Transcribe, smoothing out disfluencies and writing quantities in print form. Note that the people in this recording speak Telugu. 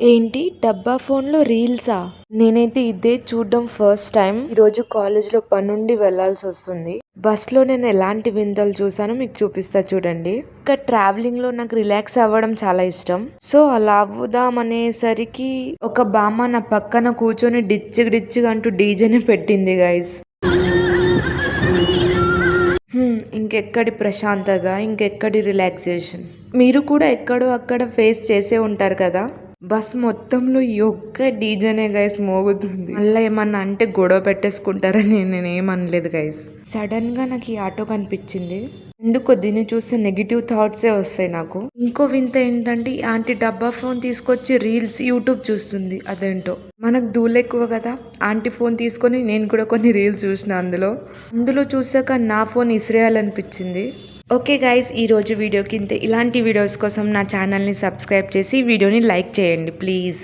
ఏంటి డబ్బా ఫోన్లో రీల్సా? నేనైతే ఇదే చూడడం ఫస్ట్ టైం. ఈరోజు కాలేజ్లో పనుండి వెళ్లాల్సి వస్తుంది. బస్లో నేను ఎలాంటి వింతలు చూసానో మీకు చూపిస్తా చూడండి. ఇంకా ట్రావెలింగ్ లో నాకు రిలాక్స్ అవ్వడం చాలా ఇష్టం. సో అలా అవ్వుదాం అనేసరికి ఒక బామ్మ నా పక్కన కూర్చొని డిచ్చిగా అంటూ డీజేని పెట్టింది గైస్. ఇంకెక్కడి ప్రశాంతత, ఇంకెక్కడి రిలాక్సేషన్. మీరు కూడా ఎక్కడో అక్కడ ఫేస్ చేసే ఉంటారు కదా. బస్ మొత్తంలో ఈ ఒక్క డీజేనే గైస్ మోగుతుంది. మళ్ళీ ఏమన్నా అంటే గొడవ పెట్టేసుకుంటారని నేను ఏమనలేదు గైస్. సడన్ గా నాకు ఈ ఆటో కనిపించింది. ఎందుకో దీన్ని చూస్తే నెగిటివ్ థాట్సే వస్తాయి నాకు. ఇంకో వింత ఏంటంటే ఈ ఆంటీ డబ్బా ఫోన్ తీసుకొచ్చి రీల్స్ యూట్యూబ్ చూస్తుంది. అదేంటో మనకు దూలెక్కువ కదా. ఆంటీ ఫోన్ తీసుకొని నేను కూడా కొన్ని రీల్స్ చూసిన అందులో చూసాక నా ఫోన్ ఇసిరేయాలనిపించింది. ఓకే గైస్, ఈరోజు వీడియోకి ఇంతే. ఇలాంటి వీడియోస్ కోసం నా ఛానల్ని సబ్స్క్రైబ్ చేసి వీడియోని లైక్ చేయండి ప్లీజ్.